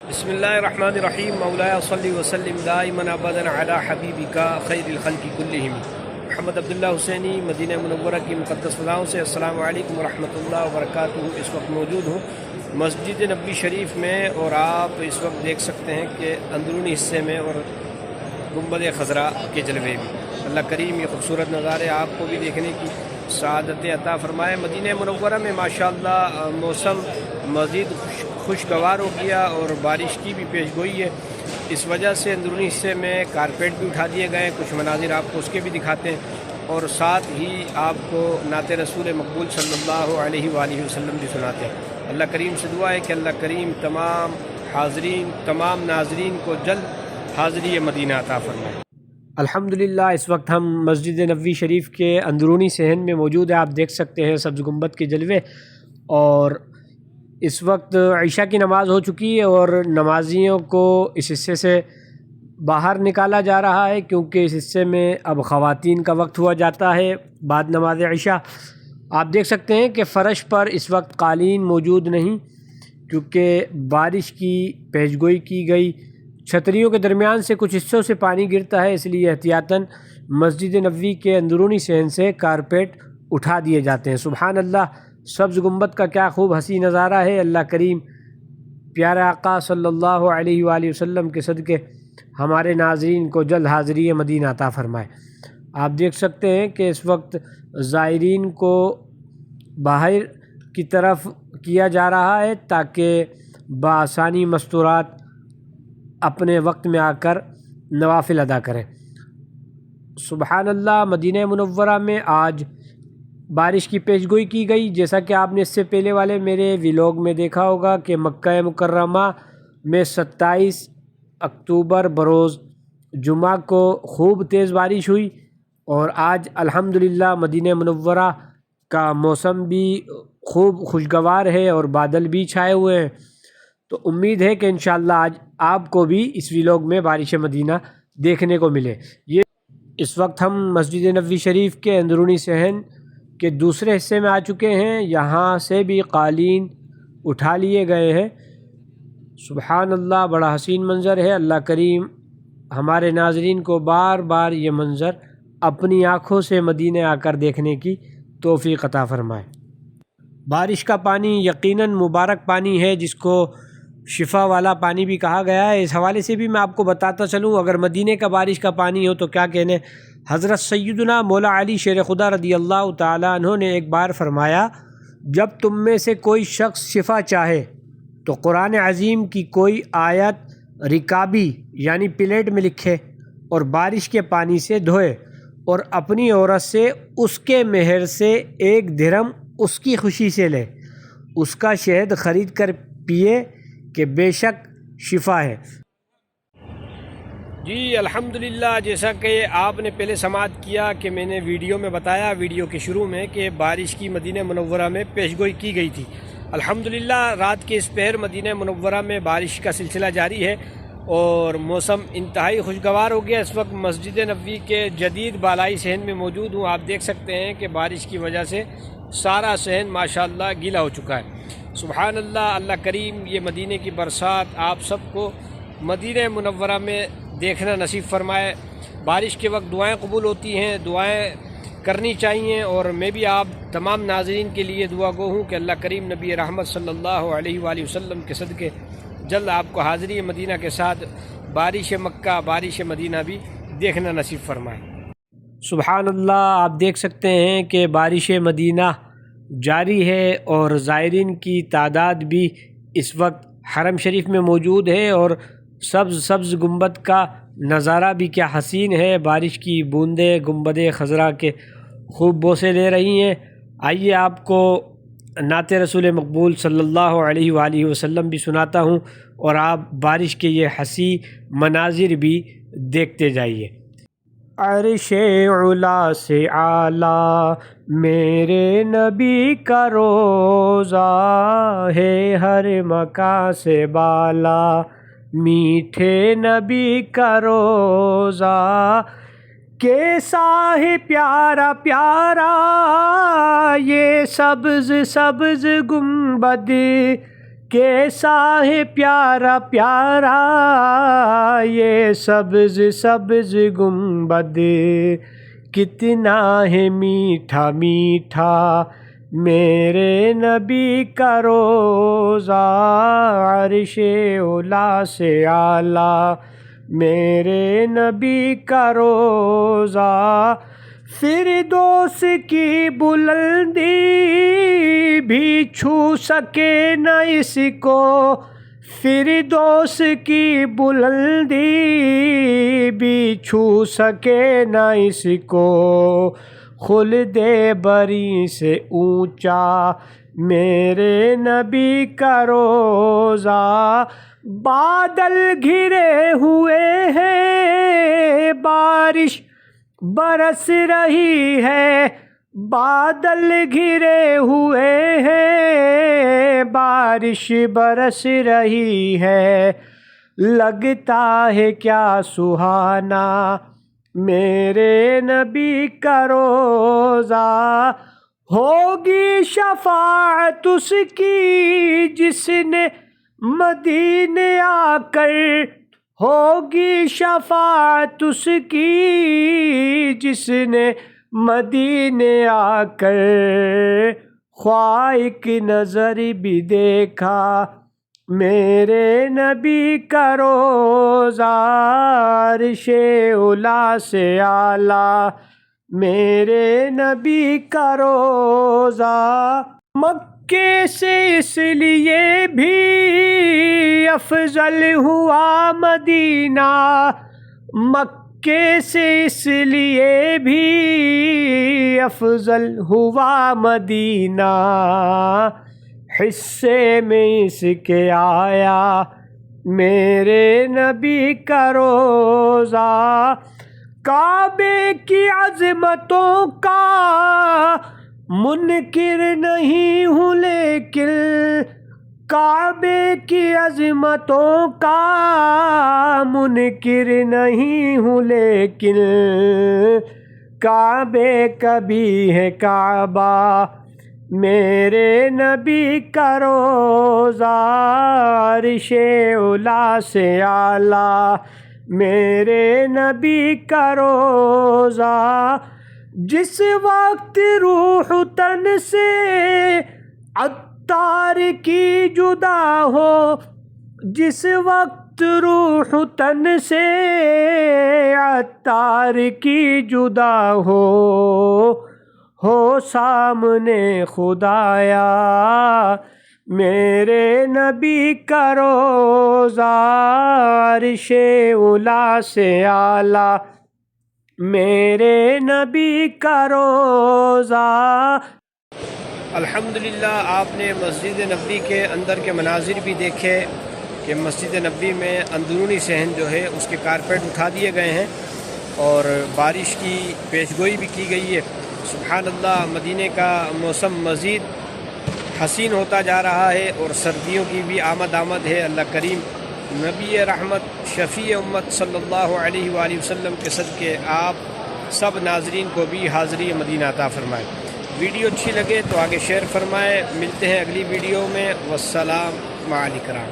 بسم اللہ الرحمن الرحیم مولاي صلی وسلم دائما ابدا علی حبیبک خیر الخلق کلہم۔ محمد عبداللہ حسینی مدینہ منورہ کی مقدس فضاؤں سے السلام علیکم ورحمۃ اللہ وبرکاتہ۔ اس وقت موجود ہوں مسجد نبوی شریف میں، اور آپ اس وقت دیکھ سکتے ہیں کہ اندرونی حصے میں اور گنبد خضراء کے جلوے بھی اللہ کریم یہ خوبصورت نظارے آپ کو بھی دیکھنے کی سعادت عطا فرمائے۔ مدینہ منورہ میں ماشاءاللہ موسم مزید خوشگوار ہو گیا اور بارش کی بھی پیش گوئی ہے، اس وجہ سے اندرونی حصے میں کارپیٹ بھی اٹھا دیے گئے ہیں۔ کچھ مناظر آپ کو اس کے بھی دکھاتے ہیں، اور ساتھ ہی آپ کو نعت رسول مقبول صلی اللہ علیہ وآلہ وسلم بھی سناتے ہیں۔ اللہ کریم سے دعا ہے کہ اللہ کریم تمام حاضرین، تمام ناظرین کو جلد حاضری مدینہ عطا فرمائے۔ الحمدللہ اس وقت ہم مسجد نبوی شریف کے اندرونی صحن میں موجود ہیں۔ آپ دیکھ سکتے ہیں سبز گنبد کے جلوے، اور اس وقت عشاء کی نماز ہو چکی ہے اور نمازیوں کو اس حصے سے باہر نکالا جا رہا ہے، کیونکہ اس حصے میں اب خواتین کا وقت ہوا جاتا ہے بعد نماز عشاء۔ آپ دیکھ سکتے ہیں کہ فرش پر اس وقت قالین موجود نہیں، کیونکہ بارش کی پیشگوئی کی گئی۔ چھتریوں کے درمیان سے کچھ حصوں سے پانی گرتا ہے، اس لیے احتیاطاً مسجد نبوی کے اندرونی صحن سے کارپیٹ اٹھا دیے جاتے ہیں۔ سبحان اللہ، سبز گنبد کا کیا خوب ہنسی نظارہ ہے۔ اللہ کریم پیارے آقا صلی اللہ علیہ وآلہ وسلم کے صدقے ہمارے ناظرین کو جلد حاضری مدینہ عطا فرمائے۔ آپ دیکھ سکتے ہیں کہ اس وقت زائرین کو باہر کی طرف کیا جا رہا ہے تاکہ بآسانی مستورات اپنے وقت میں آ کر نوافل ادا کریں۔ سبحان اللہ، مدینہ منورہ میں آج بارش کی پیشگوئی کی گئی، جیسا کہ آپ نے اس سے پہلے والے میرے ویلاگ میں دیکھا ہوگا کہ مکہ مکرمہ میں 27 اکتوبر بروز جمعہ کو خوب تیز بارش ہوئی، اور آج الحمدللہ مدینہ منورہ کا موسم بھی خوب خوشگوار ہے اور بادل بھی چھائے ہوئے ہیں۔ تو امید ہے کہ انشاءاللہ آج آپ کو بھی اس ویلاگ میں بارش مدینہ دیکھنے کو ملے۔ یہ اس وقت ہم مسجد نبوی شریف کے اندرونی صحن کے دوسرے حصے میں آ چکے ہیں، یہاں سے بھی قالین اٹھا لیے گئے ہیں۔ سبحان اللہ، بڑا حسین منظر ہے۔ اللہ کریم ہمارے ناظرین کو بار بار یہ منظر اپنی آنکھوں سے مدینہ آ کر دیکھنے کی توفیق عطا فرمائے۔ بارش کا پانی یقیناً مبارک پانی ہے، جس کو شفا والا پانی بھی کہا گیا ہے۔ اس حوالے سے بھی میں آپ کو بتاتا چلوں، اگر مدینے کا بارش کا پانی ہو تو کیا کہنے۔ حضرت سیدنا مولا علی شیر خدا رضی اللہ تعالیٰ عنہ نے ایک بار فرمایا، جب تم میں سے کوئی شخص شفا چاہے تو قرآن عظیم کی کوئی آیت رکابی یعنی پلیٹ میں لکھے اور بارش کے پانی سے دھوئے، اور اپنی عورت سے اس کے مہر سے 1 درہم اس کی خوشی سے لے، اس کا شہد خرید کر پیے کہ بے شک شفا ہے۔ جی الحمدللہ، جیسا کہ آپ نے پہلے سماعت کیا کہ میں نے ویڈیو میں بتایا، ویڈیو کے شروع میں، کہ بارش کی مدینہ منورہ میں پیشگوئی کی گئی تھی۔ الحمدللہ رات کے اس پہر مدینہ منورہ میں بارش کا سلسلہ جاری ہے اور موسم انتہائی خوشگوار ہو گیا۔ اس وقت مسجد نبوی کے جدید بالائی صحن میں موجود ہوں۔ آپ دیکھ سکتے ہیں کہ بارش کی وجہ سے سارا صحن ماشاءاللہ گیلا ہو چکا ہے۔ سبحان اللہ، اللہ کریم یہ مدینے کی برسات آپ سب کو مدینہ منورہ میں دیکھنا نصیب فرمائے۔ بارش کے وقت دعائیں قبول ہوتی ہیں، دعائیں کرنی چاہیے، اور میں بھی آپ تمام ناظرین کے لیے دعا گو ہوں کہ اللہ کریم نبی رحمت صلی اللہ علیہ وآلہ وسلم کے صدقے جلد آپ کو حاضری مدینہ کے ساتھ بارش مکہ، بارش مدینہ بھی دیکھنا نصیب فرمائے۔ سبحان اللہ، آپ دیکھ سکتے ہیں کہ بارش مدینہ جاری ہے، اور زائرین کی تعداد بھی اس وقت حرم شریف میں موجود ہے، اور سبز گنبد کا نظارہ بھی کیا حسین ہے۔ بارش کی بوندیں گنبد خضراء کے خوب بوسے لے رہی ہیں۔ آئیے آپ کو نعت رسول مقبول صلی اللہ علیہ وآلہ وسلم بھی سناتا ہوں، اور آپ بارش کے یہ حسین مناظر بھی دیکھتے جائیے۔ عرش علا سے اعلیٰ میرے نبی کا روضہ ہے، ہر مکان سے بالا میٹھے نبی کا روضہ، کیسا ہے پیارا پیارا یہ سبز سبز گنبد، کیسا ہے پیارا پیارا یہ سبز سبز گنبد، کتنا ہے میٹھا میٹھا میرے نبی کا روضہ، عرش اولی سے اعلیٰ میرے نبی کا روضہ، فردوس کی بلندی بھی چھو سکے نہ اس کو، فردوس کی بلندی بھی چھو سکے نہ اس کو، خلد بری سے اونچا میرے نبی کا روضہ، بادل گھرے ہوئے ہیں بارش برس رہی ہے، بادل گھرے ہوئے ہیں بارش برس رہی ہے، لگتا ہے کیا سہانا میرے نبی کا روضہ، ہوگی شفاعت اس کی جس نے مدینے آ کر، ہوگی شفاعت اس کی جس نے مدینے آ کر خواہ ایک نظر بھی دیکھا میرے نبی کا روضہ، عرش اولی سے اعلیٰ میرے نبی کا روضہ، مکے سے اس لیے بھی افضل ہوا مدینہ، مکے سے اس لیے بھی افضل ہوا مدینہ، حصے میں اس کے آیا میرے نبی کا روضہ، کعبے کی عظمتوں کا منکر نہیں ہوں لیکن، کعبے کی عظمتوں کا منکر نہیں ہوں لیکن، کعبے کا بھی ہے کعبہ میرے نبی کا روضہ، عرش اولی سے اعلیٰ میرے نبی کا روضہ، جس وقت روح تن سے عطار کی جدا ہو، جس وقت روح تن سے عطار کی جدا ہو سامنے خدایا میرے نبی کا روضہ، عرش اولی سے اعلیٰ میرے نبی کا روضہ۔ الحمدللہ آپ نے مسجد نبوی کے اندر کے مناظر بھی دیکھے کہ مسجد نبوی میں اندرونی صحن جو ہے اس کے کارپیٹ اٹھا دیے گئے ہیں اور بارش کی پیشگوئی بھی کی گئی ہے۔ سبحان اللہ، مدینے کا موسم مزید حسین ہوتا جا رہا ہے اور سردیوں کی بھی آمد ہے۔ اللہ کریم نبی رحمت شفیع امت صلی اللہ علیہ وآلہ وسلم کے صدقے آپ سب ناظرین کو بھی حاضری مدینہ عطا فرمائے۔ ویڈیو اچھی لگے تو آگے شیئر فرمائے۔ ملتے ہیں اگلی ویڈیو میں، والسلام علیکم۔